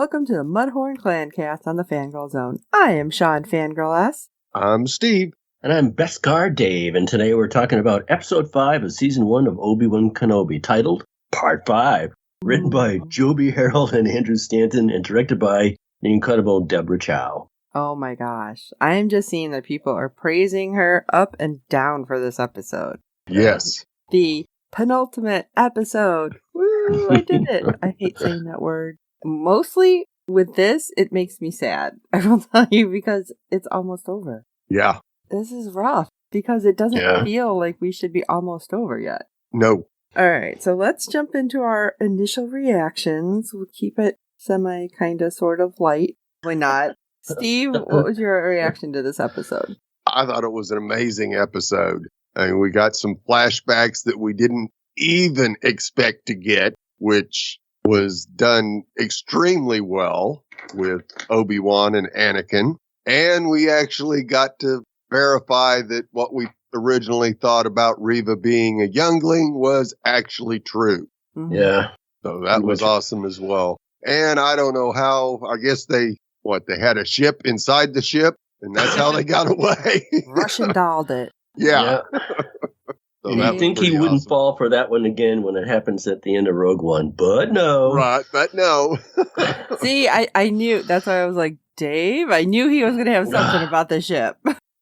welcome to the Mudhorn Clancast on the Fangirl Zone. I am Shawn Fangirl S. I'm Steve. And I'm Beskar Dave, and today we're talking about Episode 5 of Season 1 of Obi-Wan Kenobi, titled Part 5, written by Joby Harold and Andrew Stanton, and directed by the incredible Deborah Chow. Oh my gosh. I am just seeing that people are praising her up and down for this episode. Yes. The penultimate episode. Woo, I did it. I hate saying that word. Mostly with this, it makes me sad. I will tell you, because it's almost over. Yeah. This is rough because it doesn't feel like we should be almost over yet. No. All right, so let's jump into our initial reactions. We'll keep it semi, kind of, sort of light. Why not? Steve, what was your reaction to this episode? I thought it was an amazing episode. I mean, we got some flashbacks that we didn't even expect to get, which was done extremely well with Obi-Wan and Anakin. And we actually got to verify that what we originally thought about Reva being a youngling was actually true. Mm-hmm. Yeah. So that was awesome as well. And I don't know how, I guess they had a ship inside the ship, and that's how they got away. Russian dolled it. Yeah. So you'd think he wouldn't fall for that one again when it happens at the end of Rogue One, but no. Right, but no. See, I knew, that's why I was like, Dave, I knew he was going to have something about the ship.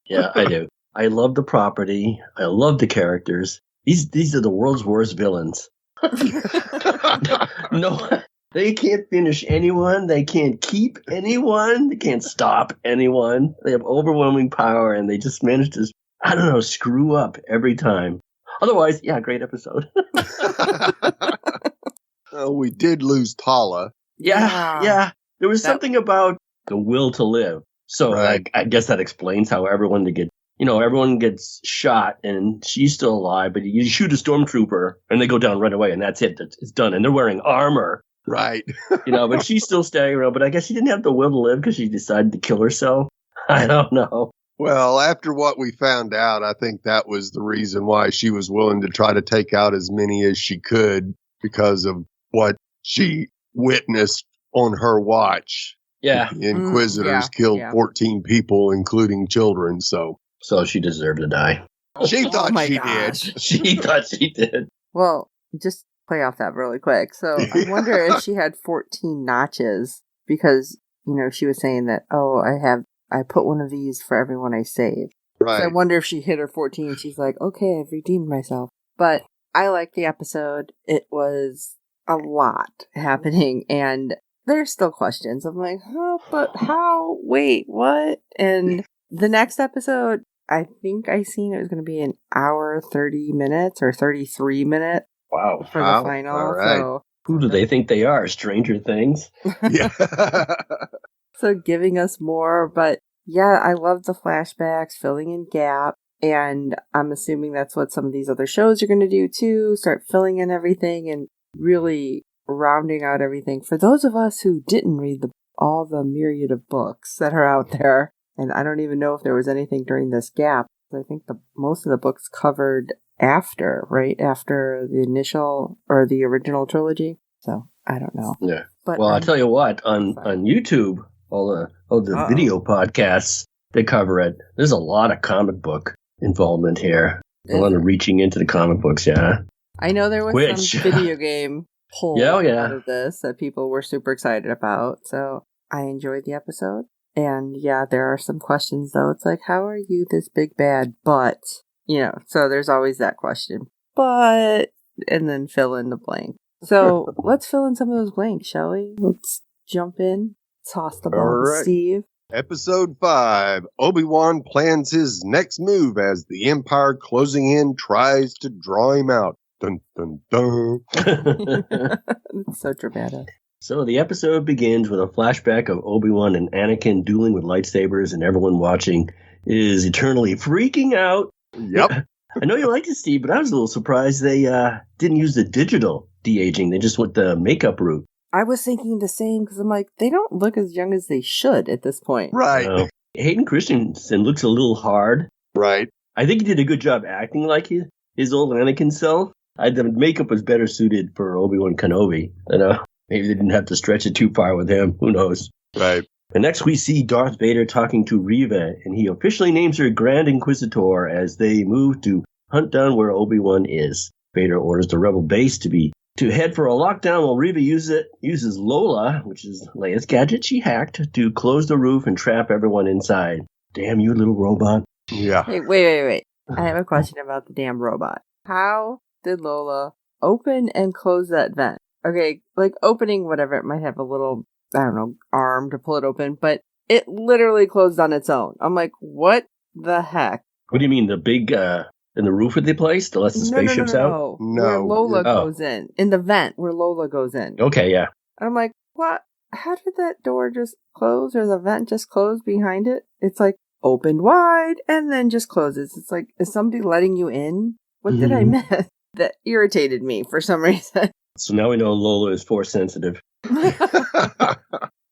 Yeah, I do. I love the property. I love the characters. These are the world's worst villains. No, they can't finish anyone. They can't keep anyone. They can't stop anyone. They have overwhelming power, and they just manage to, I don't know, screw up every time. Otherwise, yeah, great episode. We did lose Tala. Yeah. There was something about the will to live. So I guess that explains how everyone gets shot and she's still alive, but you shoot a stormtrooper and they go down right away and that's it. It's done. And they're wearing armor. Right. But she's still staying around. But I guess she didn't have the will to live because she decided to kill herself. I don't know. Well, after what we found out, I think that was the reason why she was willing to try to take out as many as she could because of what she witnessed on her watch. Yeah. The Inquisitors killed 14 people, including children, so she deserved to die. She thought she did. She thought she did. Well, just play off that really quick. So I wonder if she had 14 notches because, she was saying that, I put one of these for everyone I save. Right. So I wonder if she hit her 14. She's like, okay, I've redeemed myself. But I liked the episode. It was a lot happening, and there's still questions. I'm like, but how? Wait, what? And the next episode, I think I seen it was going to be an hour, 30 minutes or 33 minutes. Wow. For the final. All right. So, who do they think they are? Stranger Things? Yeah. So giving us more, but yeah, I love the flashbacks, filling in gaps, and I'm assuming that's what some of these other shows are going to do too, start filling in everything and really rounding out everything. For those of us who didn't read all the myriad of books that are out there, and I don't even know if there was anything during this gap, I think most of the books covered after the initial or the original trilogy, so I don't know. Yeah. But I'll tell you what, on YouTube, all the video podcasts that cover it, there's a lot of comic book involvement here. A lot of reaching into the comic books, yeah. I know there was some video game pull out of this that people were super excited about, so I enjoyed the episode. And yeah, there are some questions though. It's like, how are you this big bad? But, so there's always that question. But, and then fill in the blank. So let's fill in some of those blanks, shall we? Let's jump in. Toss the ball to Steve. Episode 5. Obi-Wan plans his next move as the Empire closing in tries to draw him out. Dun, dun, dun. It's so dramatic. So the episode begins with a flashback of Obi-Wan and Anakin dueling with lightsabers, and everyone watching is eternally freaking out. Yep. I know you liked it, Steve, but I was a little surprised they didn't use the digital de-aging. They just went the makeup route. I was thinking the same because I'm like, they don't look as young as they should at this point. Right. Hayden Christensen looks a little hard. Right. I think he did a good job acting like his old Anakin self. The makeup was better suited for Obi-Wan Kenobi. Maybe they didn't have to stretch it too far with him. Who knows? Right. And next we see Darth Vader talking to Reva, and he officially names her Grand Inquisitor as they move to hunt down where Obi-Wan is. Vader orders the rebel base to head for a lockdown while Reva uses Lola, which is Leia's gadget she hacked, to close the roof and trap everyone inside. Damn you, little robot. Yeah. Hey, wait. I have a question about the damn robot. How did Lola open and close that vent? Okay, like opening whatever, it might have a little, I don't know, arm to pull it open, but it literally closed on its own. I'm like, what the heck? What do you mean, the big, in the roof that they placed to let the spaceships out? No. Where Lola goes in the vent where Lola goes in. Okay, yeah. And I'm like, what? How did that door just close or the vent just close behind it? It's like opened wide and then just closes. It's like, is somebody letting you in? What did I miss? That irritated me for some reason. So now we know Lola is force sensitive.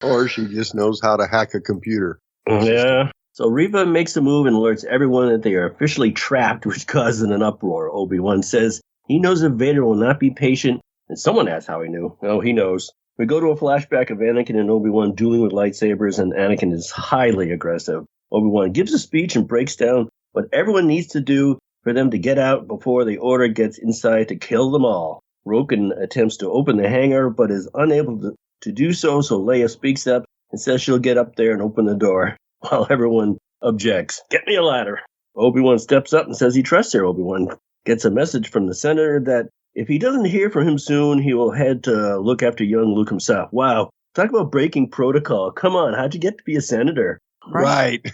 Or she just knows how to hack a computer. Yeah. So Reva makes a move and alerts everyone that they are officially trapped, which causes an uproar. Obi-Wan says he knows that Vader will not be patient, and someone asks how he knew. Oh, he knows. We go to a flashback of Anakin and Obi-Wan dueling with lightsabers, and Anakin is highly aggressive. Obi-Wan gives a speech and breaks down what everyone needs to do for them to get out before the order gets inside to kill them all. Roken attempts to open the hangar, but is unable to do so, so Leia speaks up and says she'll get up there and open the door, while everyone objects. Get me a ladder. Obi-Wan steps up and says he trusts her. Obi-Wan gets a message from the senator that if he doesn't hear from him soon, he will head to look after young Luke himself. Wow. Talk about breaking protocol. Come on, how'd you get to be a senator? Right.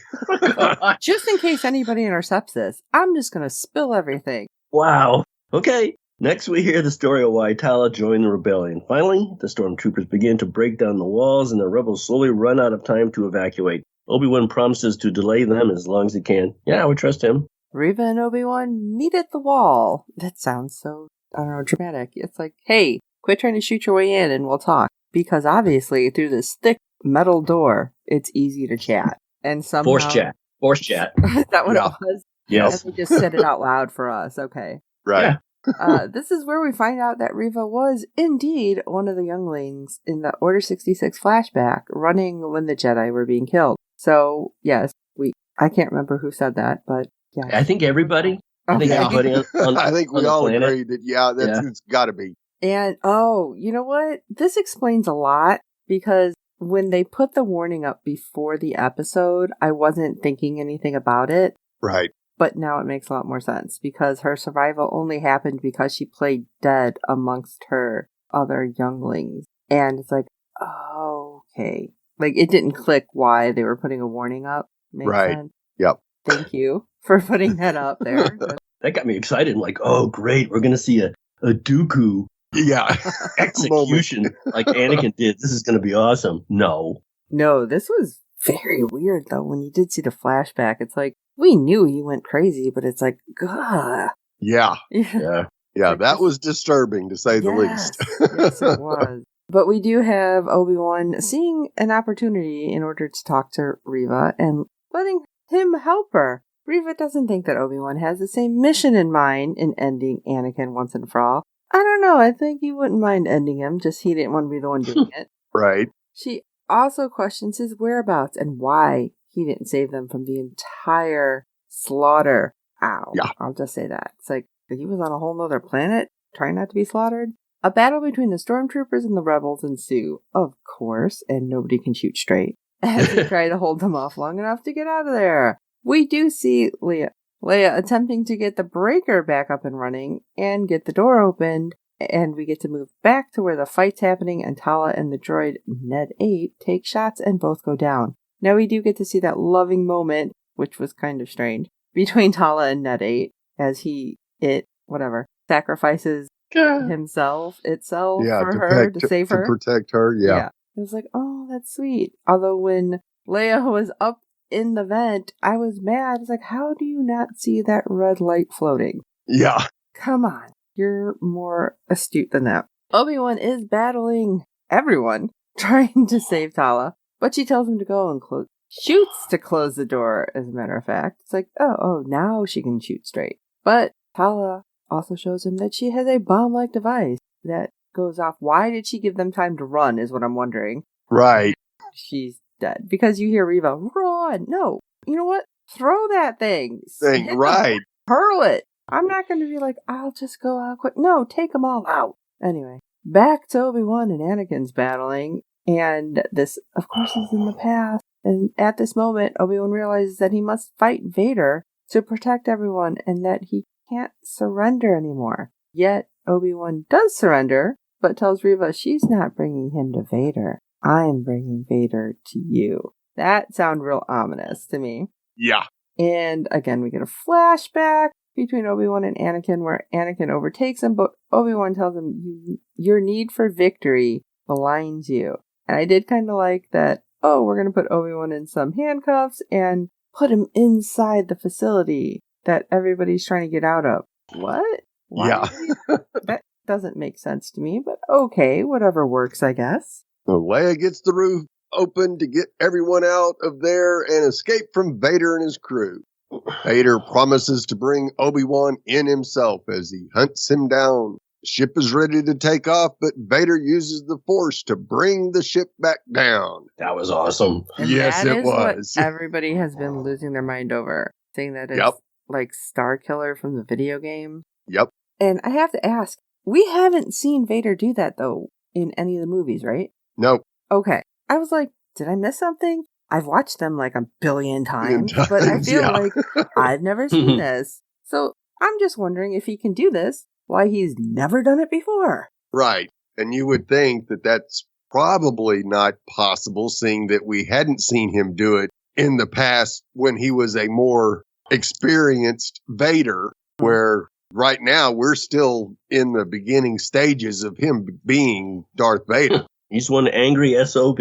Just in case anybody intercepts this, I'm just going to spill everything. Wow. Okay. Next, we hear the story of why Tala joined the rebellion. Finally, the stormtroopers begin to break down the walls, and the rebels slowly run out of time to evacuate. Obi-Wan promises to delay them as long as he can. Yeah, I would trust him. Reva and Obi-Wan meet at the wall. That sounds so, I don't know, dramatic. It's like, hey, quit trying to shoot your way in and we'll talk. Because obviously, through this thick metal door, it's easy to chat. And somehow... Force chat. Is that what it was? Yes. And they just said it out loud for us. Okay. Right. Yeah. This is where we find out that Reva was indeed one of the younglings in the Order 66 flashback, running when the Jedi were being killed. So, yes, I can't remember who said that, but yeah. I think everybody. I think everybody on I think we all planet. agree that, it's got to be. And, you know what? This explains a lot, because when they put the warning up before the episode, I wasn't thinking anything about it. Right. But now it makes a lot more sense, because her survival only happened because she played dead amongst her other younglings. And it's like, oh, okay. Like, it didn't click why they were putting a warning up. Makes sense. Yep. Thank you for putting that up there. That got me excited. I'm like, oh, great. We're going to see a Dooku execution like Anakin did. This is going to be awesome. No, this was very weird, though. When you did see the flashback, it's like, we knew he went crazy, but it's like, gah. Yeah. Yeah. Like, that was disturbing, to say the least. Yes, it was. But we do have Obi-Wan seeing an opportunity in order to talk to Reva and letting him help her. Reva doesn't think that Obi-Wan has the same mission in mind in ending Anakin once and for all. I don't know. I think he wouldn't mind ending him, just he didn't want to be the one doing it. Right. She also questions his whereabouts and why he didn't save them from the entire slaughter. Ow. Yeah. I'll just say that. It's like he was on a whole nother planet trying not to be slaughtered. A battle between the stormtroopers and the rebels ensue, of course, and nobody can shoot straight, as they try to hold them off long enough to get out of there. We do see Leia attempting to get the breaker back up and running and get the door opened, and we get to move back to where the fight's happening, and Tala and the droid Ned 8 take shots and both go down. Now we do get to see that loving moment, which was kind of strange, between Tala and Ned 8, as sacrifices itself for her, to save her. To protect her, yeah. It was like, oh, that's sweet. Although when Leia was up in the vent, I was mad. It's like, how do you not see that red light floating? Yeah. Come on. You're more astute than that. Obi-Wan is battling everyone, trying to save Tala, but she tells him to go and shoots to close the door, as a matter of fact. It's like, oh, now she can shoot straight. But Tala also shows him that she has a bomb-like device that goes off. Why did she give them time to run is what I'm wondering. Right. She's dead. Because you hear Reva, run! No. You know what? Throw that thing. Right. Hurl it. I'm not going to be like, I'll just go out quick. No, take them all out. Anyway, back to Obi-Wan and Anakin's battling. And this, of course, is in the past. And at this moment, Obi-Wan realizes that he must fight Vader to protect everyone and that he can't surrender anymore. Yet, Obi-Wan does surrender, but tells Reva she's not bringing him to Vader. I'm bringing Vader to you. That sounds real ominous to me. Yeah. And again, we get a flashback between Obi-Wan and Anakin where Anakin overtakes him, but Obi-Wan tells him, your need for victory blinds you. And I did kind of like that, we're going to put Obi-Wan in some handcuffs and put him inside the facility that everybody's trying to get out of. What? Why? Yeah. That doesn't make sense to me, but okay, whatever works, I guess. Leia gets the roof open to get everyone out of there and escape from Vader and his crew. Vader promises to bring Obi-Wan in himself as he hunts him down. The ship is ready to take off, but Vader uses the Force to bring the ship back down. That was awesome. And yes, that it is was. What everybody has been losing their mind over, saying that it's like Star Killer from the video game. Yep. And I have to ask, we haven't seen Vader do that, though, in any of the movies, right? Nope. Okay. I was like, did I miss something? I've watched them like a billion times, but I feel like I've never seen this. So I'm just wondering if he can do this, why he's never done it before. Right. And you would think that that's probably not possible, seeing that we hadn't seen him do it in the past when he was a more experienced Vader, where right now we're still in the beginning stages of him being Darth Vader. He's one angry SOB.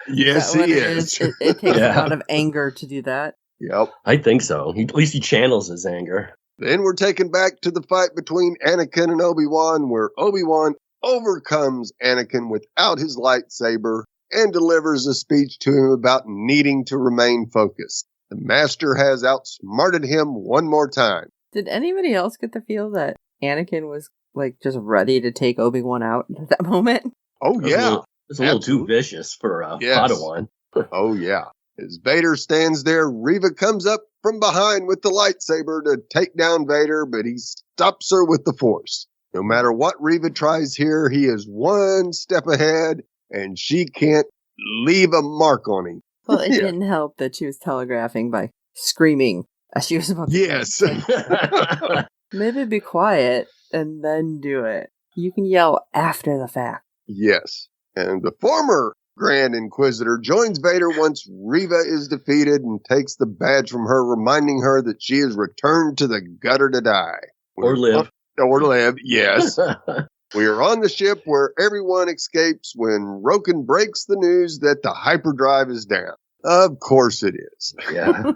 Yes, he is. It takes a lot of anger to do that. Yep. I think so. At least he channels his anger. Then we're taken back to the fight between Anakin and Obi-Wan, where Obi-Wan overcomes Anakin without his lightsaber and delivers a speech to him about needing to remain focused. The Master has outsmarted him one more time. Did anybody else get the feel that Anakin was like just ready to take Obi-Wan out at that moment? Oh, yeah. It's a little too vicious for a Padawan. Oh, yeah. As Vader stands there, Reva comes up from behind with the lightsaber to take down Vader, but he stops her with the Force. No matter what Reva tries here, he is one step ahead, and she can't leave a mark on him. Well, it didn't help that she was telegraphing by screaming as she was about to. Yes. Maybe be quiet and then do it. You can yell after the fact. Yes. And the former Grand Inquisitor joins Vader once Reva is defeated and takes the badge from her, reminding her that she is returned to the gutter to die. Or live. Or live, yes. We are on the ship where everyone escapes when Roken breaks the news that the hyperdrive is down. Of course it is. Yeah.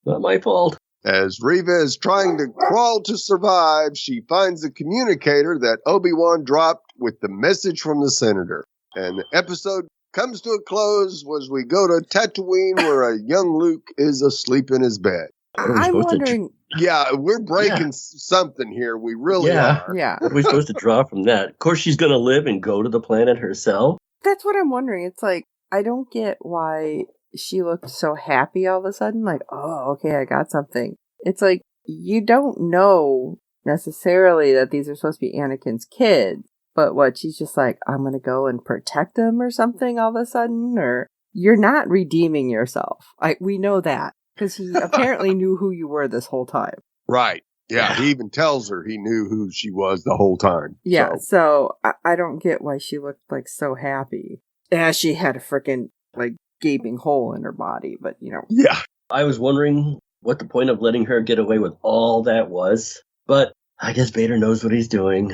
Not my fault. As Reva is trying to crawl to survive, she finds the communicator that Obi-Wan dropped with the message from the Senator. And the episode comes to a close as we go to Tatooine where a young Luke is asleep in his bed. I'm wondering... Yeah, we're breaking something here. We really are. Yeah. What are we supposed to draw from that? Of course, she's going to live and go to the planet herself. That's what I'm wondering. It's like, I don't get why she looked so happy all of a sudden. Like, oh, okay, I got something. It's like, you don't know necessarily that these are supposed to be Anakin's kids. But what, she's just like, I'm going to go and protect them or something all of a sudden? Or you're not redeeming yourself. We know that. Because he apparently knew who you were this whole time. Right. Yeah, he even tells her he knew who she was the whole time. Yeah, so I don't get why she looked like so happy. Yeah, she had a freaking like gaping hole in her body, but you know. Yeah. I was wondering what the point of letting her get away with all that was, but I guess Vader knows what he's doing.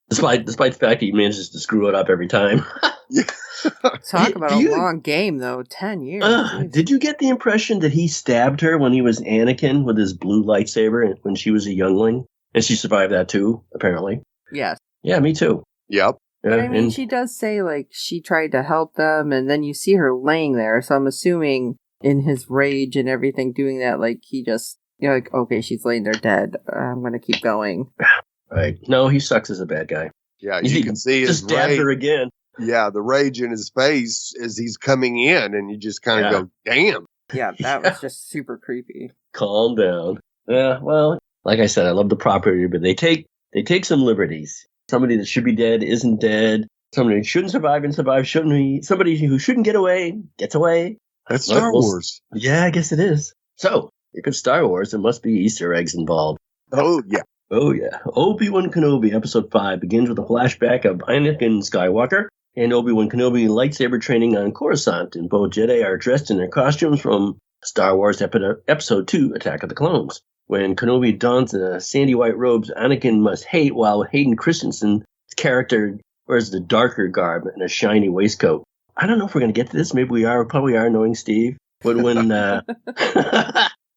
Despite the fact he manages to screw it up every time. Talk about a long game, though. 10 years. Did you get the impression that he stabbed her when he was Anakin with his blue lightsaber when she was a youngling? And she survived that too, apparently. Yes. Yeah, me too. Yep. But I mean, she does say, like, she tried to help them, and then you see her laying there, so I'm assuming in his rage and everything doing that, like, he just, like, okay, she's laying there dead. I'm going to keep going. Right. No, he sucks as a bad guy. Yeah, you can see his just stabbed her again. Yeah, the rage in his face as he's coming in, and you just kind of go, damn. Yeah, that was just super creepy. Calm down. Yeah, well, like I said, I love the property, but they take some liberties. Somebody that should be dead isn't dead. Somebody who shouldn't survive and survive shouldn't be. Somebody who shouldn't get away gets away. That's Star Wars. Yeah, I guess it is. So, if it's Star Wars, there must be Easter eggs involved. Oh, yeah. Oh, yeah. Obi-Wan Kenobi, Episode 5, begins with a flashback of Anakin Skywalker and Obi-Wan Kenobi lightsaber training on Coruscant, and both Jedi are dressed in their costumes from Star Wars Episode 2, Attack of the Clones. When Kenobi dons the sandy white robes Anakin must hate, while Hayden Christensen's character wears the darker garb and a shiny waistcoat. I don't know if we're going to get to this. Maybe we are. We probably are, knowing Steve. But when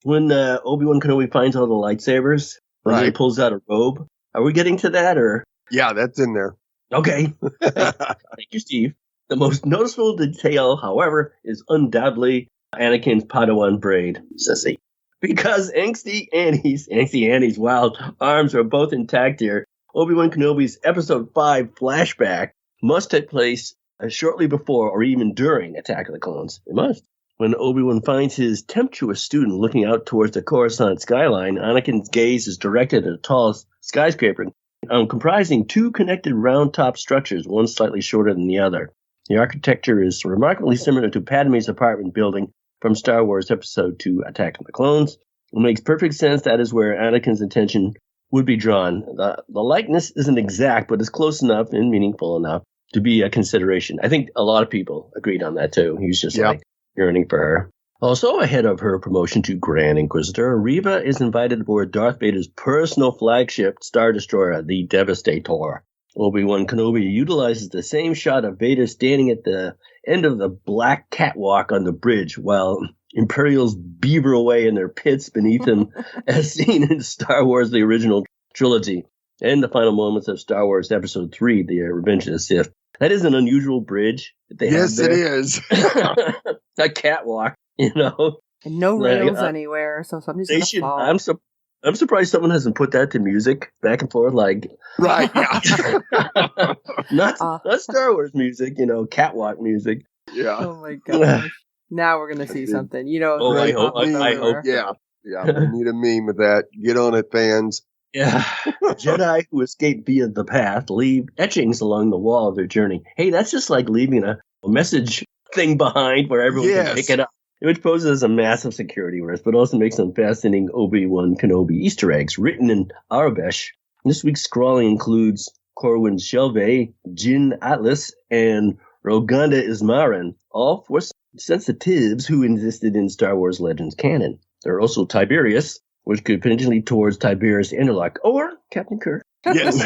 when Obi-Wan Kenobi finds all the lightsabers, when he pulls out a robe, are we getting to that? Or yeah, that's in there. Okay. Thank you, Steve. The most noticeable detail, however, is undoubtedly Anakin's Padawan braid, sissy. Because Angsty Annie's wild arms are both intact here, Obi-Wan Kenobi's Episode 5 flashback must take place shortly before or even during Attack of the Clones. It must. When Obi-Wan finds his tempestuous student looking out towards the Coruscant skyline, Anakin's gaze is directed at a tall skyscraper comprising two connected round-top structures, one slightly shorter than the other. The architecture is remarkably similar to Padme's apartment building from Star Wars Episode 2, Attack of the Clones. It makes perfect sense that is where Anakin's attention would be drawn. The likeness isn't exact, but it's close enough and meaningful enough to be a consideration. I think a lot of people agreed on that, too. He was just yearning for her. Also, ahead of her promotion to Grand Inquisitor, Reva is invited aboard Darth Vader's personal flagship Star Destroyer, the Devastator. Obi-Wan Kenobi utilizes the same shot of Vader standing at the end of the black catwalk on the bridge while Imperials beaver away in their pits beneath him, as seen in Star Wars, the original trilogy, and the final moments of Star Wars Episode 3, The Revenge of the Sith. That is an unusual bridge that they have there. Yes, it is. A catwalk, you know. And no rails anywhere, so somebody's going to fall. I'm surprised someone hasn't put that to music back and forth, like right, yeah. not Star Wars music, you know, catwalk music. Yeah. Oh my gosh! Now we're gonna see something, you know. Oh, I hope. Yeah. We need a meme of that. Get on it, fans. Yeah. Jedi who escape via the path leave etchings along the wall of their journey. Hey, that's just like leaving a message thing behind where everyone can pick it up. Which poses a massive security risk, but also makes some fascinating Obi-Wan Kenobi Easter eggs written in Arabic. This week's scrawling includes Corwin Shelvey, Jin Atlas, and Roganda Ismaran, all force sensitives who existed in Star Wars Legends canon. There are also Tiberius, which could potentially lead towards Tiberius Interlock, or Captain Kirk. Yes.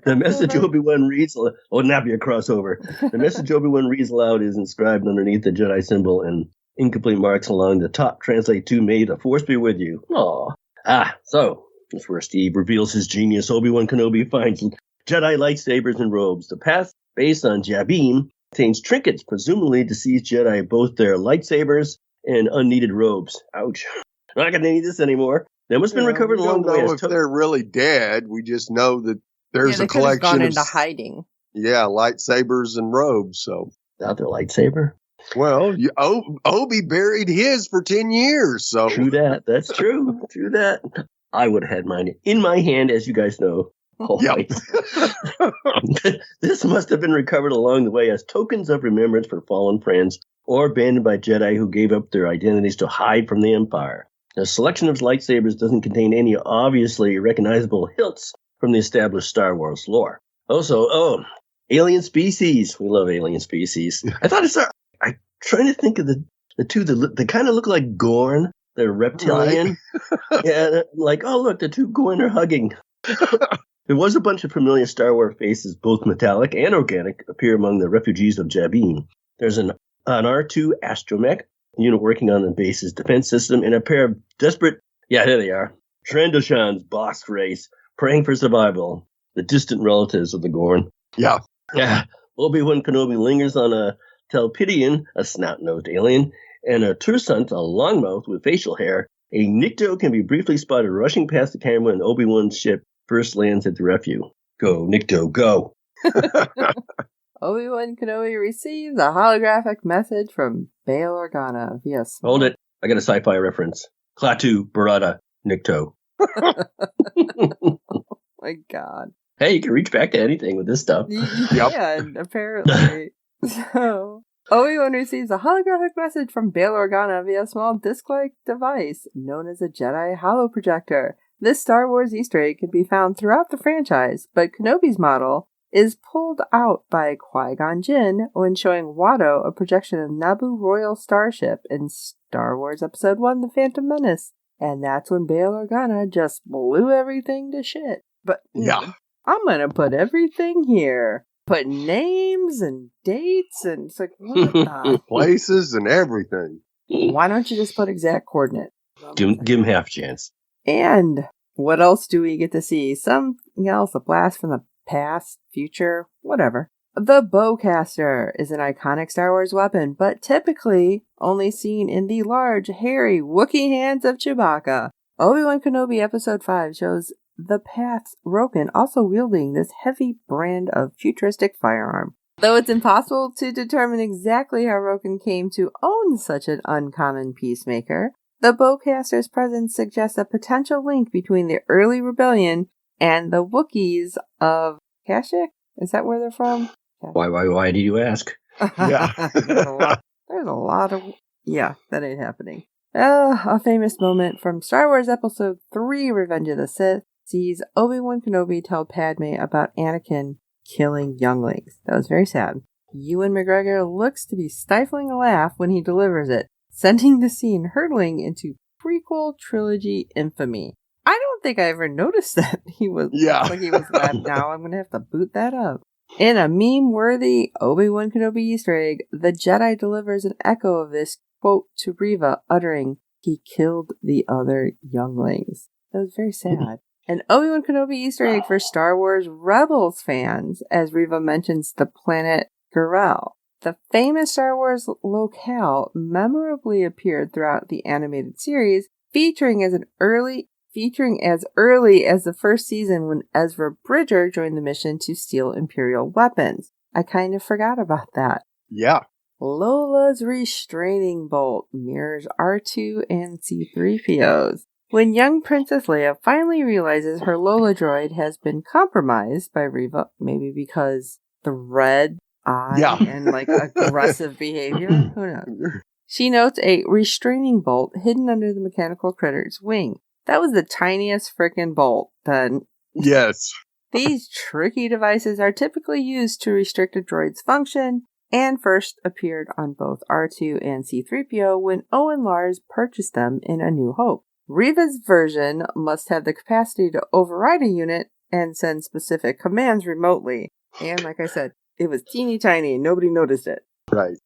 The message Obi-Wan reads, would not be a crossover. The message Obi-Wan reads aloud is inscribed underneath the Jedi symbol, and incomplete marks along the top translate to "May the Force be with you." Aww. So that's where Steve reveals his genius. Obi-Wan Kenobi finds Jedi lightsabers and robes. The path, based on Jabim, contains trinkets, presumably to seize Jedi both their lightsabers and unneeded robes. Ouch. I'm not going to need this anymore. They must have been recovered along the way. We don't know if they're really dead. We just know that there's a collection gone into hiding. Yeah, lightsabers and robes. So without their lightsaber. Well, Obi buried his for 10 years. So true that. That's true. True that. I would have had mine in my hand, as you guys know. Yep. This must have been recovered along the way as tokens of remembrance for fallen friends or abandoned by Jedi who gave up their identities to hide from the Empire. The selection of lightsabers doesn't contain any obviously recognizable hilts from the established Star Wars lore. Also, alien species. We love alien species. I thought I'm trying to think of the two that kind of look like Gorn. They're reptilian. Right. Yeah, like, oh, look, the two Gorn are hugging. There was a bunch of familiar Star Wars faces, both metallic and organic, appear among the refugees of Jabin. There's an R2 astromech unit working on the base's defense system, and a pair of desperate, there they are, Trandoshan's boss race, praying for survival, the distant relatives of the Gorn. Yeah. Obi-Wan Kenobi lingers on a Telpidian, a snot-nosed alien, and a Tursant, a longmouth with facial hair. A Nikto can be briefly spotted rushing past the camera when Obi-Wan's ship first lands at the refuge. Go, Nikto, go. Obi-Wan Kenobi receives a holographic message from Bail Organa via small... Hold it. I got a sci-fi reference. Klaatu, Barada, Nikto. Oh my God. Hey, you can reach back to anything with this stuff. You can, apparently. So, Obi-Wan receives a holographic message from Bail Organa via a small disc-like device known as a Jedi holoprojector. This Star Wars Easter egg can be found throughout the franchise, but Kenobi's model is pulled out by Qui-Gon Jinn when showing Watto a projection of Naboo Royal Starship in Star Wars Episode 1, The Phantom Menace. And that's when Bail Organa just blew everything to shit. But, Yeah. I'm gonna put everything here. Put names and dates and it's like, what the? Places and everything. Why don't you just put exact coordinate? Give him half chance. And what else do we get to see? Something else, a blast from the past, future, whatever. The bowcaster is an iconic Star Wars weapon, but typically only seen in the large, hairy Wookiee hands of Chewbacca. Obi-Wan Kenobi Episode 5 shows the Path's Roken also wielding this heavy brand of futuristic firearm. Though it's impossible to determine exactly how Roken came to own such an uncommon peacemaker, the bowcaster's presence suggests a potential link between the early rebellion and the Wookiees of Kashyyyk? Is that where they're from? Why did you ask? Yeah. There's a lot of... Yeah, that ain't happening. A famous moment from Star Wars Episode 3, Revenge of the Sith, sees Obi-Wan Kenobi tell Padme about Anakin killing younglings. That was very sad. Ewan McGregor looks to be stifling a laugh when he delivers it, sending the scene hurtling into prequel trilogy infamy. I don't think I ever noticed that he was like he was laughing. Now I'm going to have to boot that up. In a meme-worthy Obi-Wan Kenobi Easter egg, the Jedi delivers an echo of this quote to Reva, uttering, "He killed the other younglings." That was very sad. An Obi-Wan Kenobi Easter egg for Star Wars Rebels fans, as Reva mentions the planet Gurel. The famous Star Wars locale memorably appeared throughout the animated series, featuring as early as the first season when Ezra Bridger joined the mission to steal Imperial weapons. I kind of forgot about that. Yeah. Lola's restraining bolt mirrors R2 and C-3PO's. When young Princess Leia finally realizes her Lola droid has been compromised by Reva, maybe because the red eye and aggressive behavior, who knows? She notes a restraining bolt hidden under the mechanical critter's wing. That was the tiniest frickin' bolt, then. Yes. These tricky devices are typically used to restrict a droid's function, and first appeared on both R2 and C-3PO when Owen Lars purchased them in A New Hope. Reva's version must have the capacity to override a unit and send specific commands remotely. And like I said, it was teeny tiny and nobody noticed it. Right.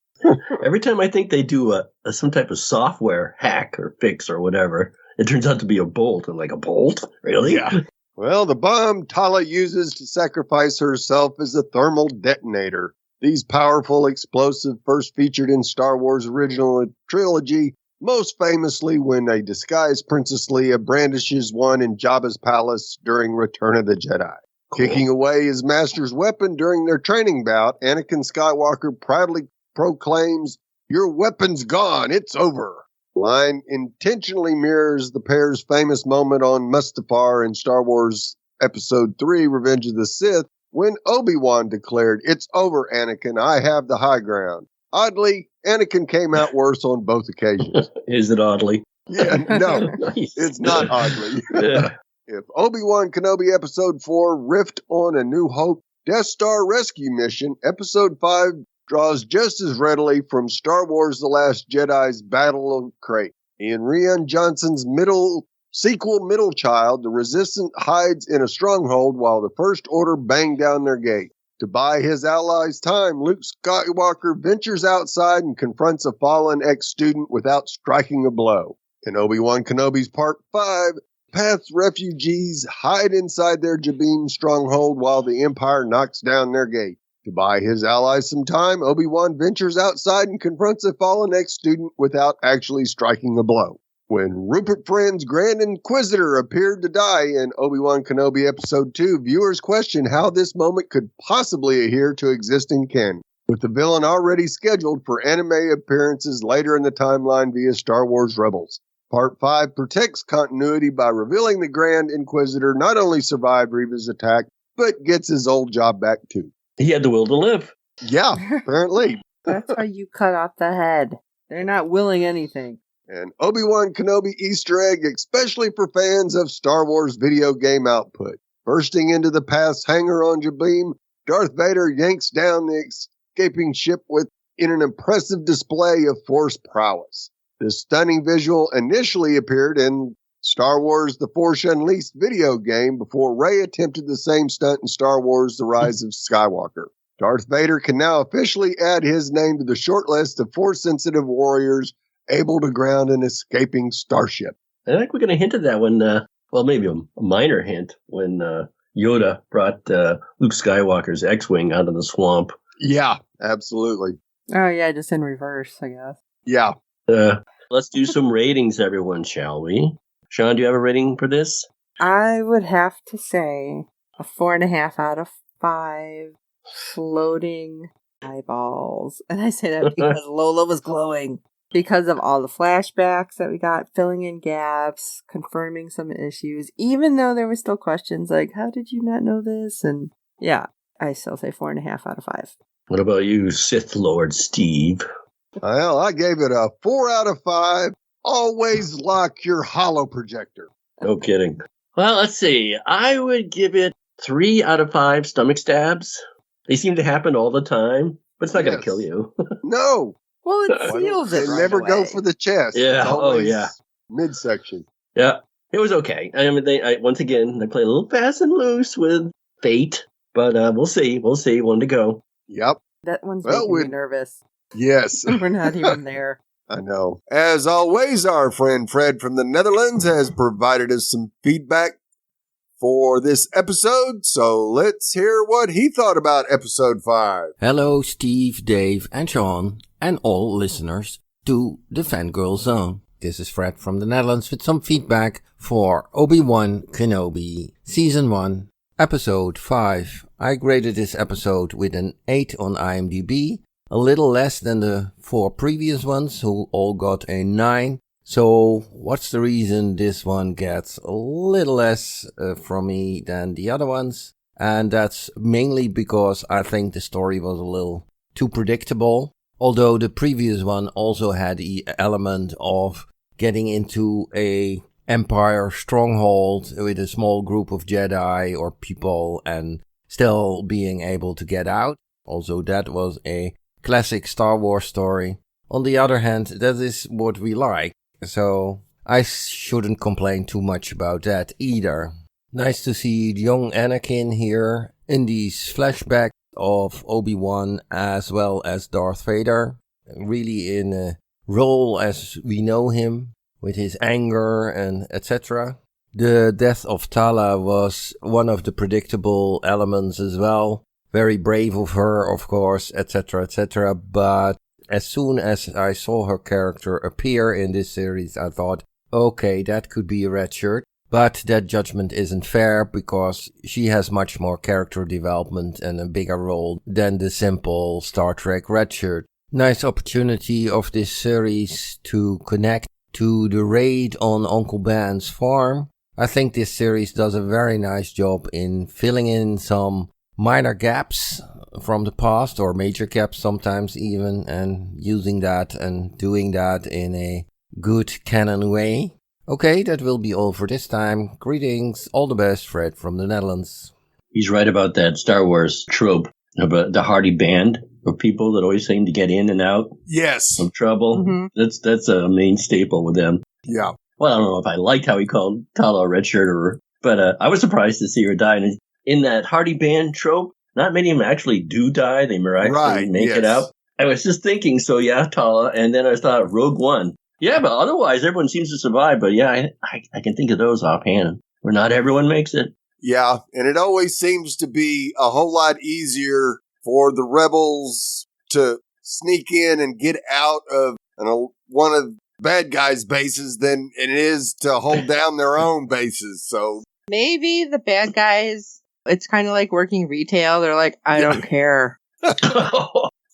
Every time I think they do some type of software hack or fix or whatever, it turns out to be a bolt. I'm like, a bolt? Really? Yeah. Well, the bomb Tala uses to sacrifice herself is a thermal detonator. These powerful explosives first featured in Star Wars original trilogy, most famously when a disguised Princess Leia brandishes one in Jabba's palace during Return of the Jedi. Cool. Kicking away his master's weapon during their training bout, Anakin Skywalker proudly proclaims, "Your weapon's gone, it's over." Line intentionally mirrors the pair's famous moment on Mustafar in Star Wars Episode 3, Revenge of the Sith, when Obi-Wan declared, "It's over, Anakin, I have the high ground." Oddly, Anakin came out worse on both occasions. Is it oddly? Yeah, no, nice. It's not oddly. Yeah. If Obi-Wan Kenobi Episode 4, Rift on A New Hope, Death Star Rescue Mission, Episode 5 draws just as readily from Star Wars The Last Jedi's Battle of Crate. In Rian Johnson's sequel Middle Child, the Resistance hides in a stronghold while the First Order bang down their gate. To buy his allies time, Luke Skywalker ventures outside and confronts a fallen ex-student without striking a blow. In Obi-Wan Kenobi's Part 5, Path's refugees hide inside their Jabin stronghold while the Empire knocks down their gate. To buy his allies some time, Obi-Wan ventures outside and confronts a fallen ex-student without actually striking a blow. When Rupert Friend's Grand Inquisitor appeared to die in Obi-Wan Kenobi Episode 2, viewers questioned how this moment could possibly adhere to existing canon, with the villain already scheduled for anime appearances later in the timeline via Star Wars Rebels. Part 5 protects continuity by revealing the Grand Inquisitor not only survived Reva's attack, but gets his old job back too. He had the will to live. Yeah, apparently. That's how you cut off the head. They're not willing anything. An Obi-Wan Kenobi Easter egg, especially for fans of Star Wars video game output. Bursting into the past hangar on Jabim, Darth Vader yanks down the escaping ship in an impressive display of Force prowess. This stunning visual initially appeared in Star Wars The Force Unleashed video game before Rey attempted the same stunt in Star Wars The Rise of Skywalker. Darth Vader can now officially add his name to the short list of Force-sensitive warriors able to ground an escaping starship. I think we're going to hint at that when, maybe a minor hint, when Yoda brought Luke Skywalker's X-Wing out of the swamp. Yeah, absolutely. Oh, yeah, just in reverse, I guess. Yeah. Let's do some ratings, everyone, shall we? Shawn, do you have a rating for this? I would have to say a 4.5 out of 5 floating eyeballs. And I say that because Lola was glowing. Because of all the flashbacks that we got, filling in gaps, confirming some issues, even though there were still questions like, how did you not know this? And yeah, I still say 4.5 out of 5. What about you, Sith Lord Steve? Well, I gave it a 4 out of 5. Always lock your holo projector. No kidding. Well, let's see. I would give it 3 out of 5 stomach stabs. They seem to happen all the time, but it's not going to kill you. No. Well, it seals it. They right never away. go for the chest. Yeah. It's always Yeah. midsection. Yeah. It was okay. I mean, once again, they play a little fast and loose with fate, but we'll see. We'll see. One to go. Yep. That one's making me nervous. Yes. We're not even there. I know. As always, our friend Fred from the Netherlands has provided us some feedback for this episode, so let's hear what he thought about episode 5. Hello, Steve, Dave, and Shawn, and all listeners to the Fangirls Zone. This is Fred from the Netherlands with some feedback for Obi-Wan Kenobi, Season 1, Episode 5. I graded this episode with an 8 on IMDb, a little less than the 4 previous ones who all got a 9. So what's the reason this one gets a little less from me than the other ones? And that's mainly because I think the story was a little too predictable. Although the previous one also had the element of getting into a Empire stronghold with a small group of Jedi or people and still being able to get out. Also, that was a classic Star Wars story. On the other hand, that is what we like. So I shouldn't complain too much about that either. Nice to see young Anakin here in these flashbacks of Obi-Wan as well as Darth Vader. Really in a role as we know him, with his anger and etc. The death of Tala was one of the predictable elements as well. Very brave of her, of course, etc., etc. But as soon as I saw her character appear in this series, I thought, okay, that could be a red shirt. But that judgment isn't fair because she has much more character development and a bigger role than the simple Star Trek red shirt. Nice opportunity of this series to connect to the raid on Uncle Ben's farm. I think this series does a very nice job in filling in some minor gaps from the past, or major gaps sometimes even, and using that and doing that in a good canon way. Okay, that will be all for this time. Greetings, all the best, Fred from the Netherlands. He's right about that Star Wars trope of the hardy band of people that always seem to get in and out Yes. of trouble. Mm-hmm. That's a main staple with them. Yeah. Well, I don't know if I liked how he called Tala a redshirt, but I was surprised to see her die. And in that hardy band trope, not many of them actually do die. They miraculously make it out. I was just thinking, so yeah, Tala, and then I thought Rogue One. Yeah, but otherwise everyone seems to survive. But yeah, I can think of those offhand, where not everyone makes it. Yeah, and it always seems to be a whole lot easier for the rebels to sneak in and get out of one of bad guys' bases than it is to hold down their own bases. So maybe the bad guys, it's kind of like working retail. They're like, I don't care.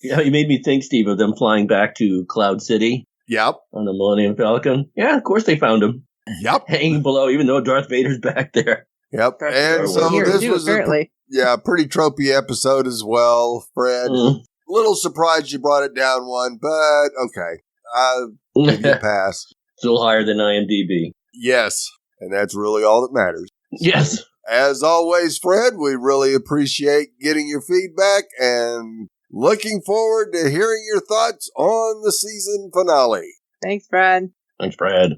Yeah, you made me think, Steve, of them flying back to Cloud City. Yep. On the Millennium Falcon. Yeah, of course they found him. Yep. Hanging below, even though Darth Vader's back there. Yep. And so this was apparently a pretty tropey episode as well, Fred. Little surprised you brought it down one, but okay. I'll give you a pass. Still higher than IMDb. Yes. And that's really all that matters. Yes. As always, Fred, we really appreciate getting your feedback and looking forward to hearing your thoughts on the season finale. Thanks, Fred. Thanks, Fred.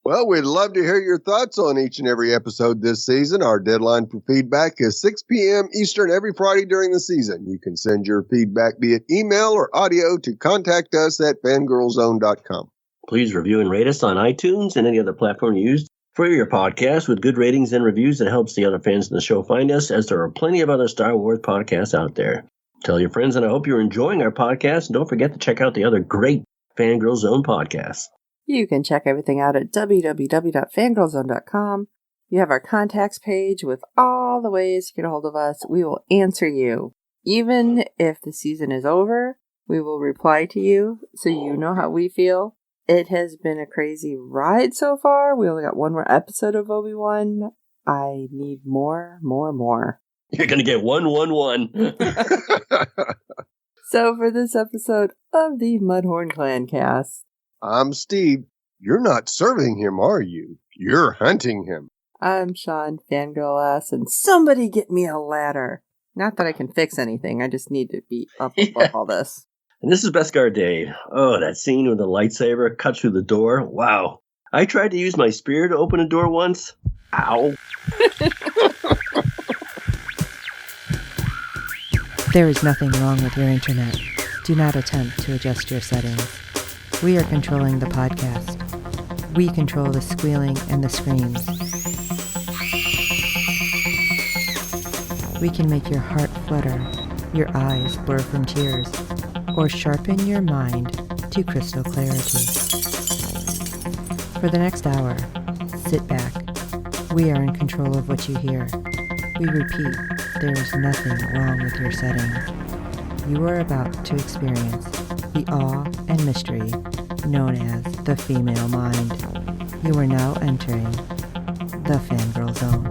Well, we'd love to hear your thoughts on each and every episode this season. Our deadline for feedback is 6 p.m. Eastern every Friday during the season. You can send your feedback via email or audio to contact us at fangirlzone.com. Please review and rate us on iTunes and any other platform you use for your podcast with good ratings and reviews. That helps the other fans of the show find us, as there are plenty of other Star Wars podcasts out there. Tell your friends, and I hope you're enjoying our podcast. And don't forget to check out the other great Fangirl Zone podcasts. You can check everything out at www.fangirlzone.com. You have our contacts page with all the ways to get a hold of us. We will answer you. Even if the season is over, we will reply to you so you know how we feel. It has been a crazy ride so far. We only got one more episode of Obi-Wan. I need more. You're going to get 111. So for this episode of the Mudhorn Clan cast, I'm Steve. You're not serving him, are you? You're hunting him. I'm Shawn, fangirl ass, and somebody get me a ladder. Not that I can fix anything, I just need to be up above all this. And this is Beskar Dave. Oh, that scene with the lightsaber cut through the door. Wow. I tried to use my spear to open a door once. Ow. There is nothing wrong with your internet. Do not attempt to adjust your settings. We are controlling the podcast. We control the squealing and the screams. We can make your heart flutter, your eyes blur from tears, or sharpen your mind to crystal clarity. For the next hour, sit back. We are in control of what you hear. We repeat, there is nothing wrong with your settings. You are about to experience the awe and mystery known as the female mind. You are now entering the Fangirl Zone.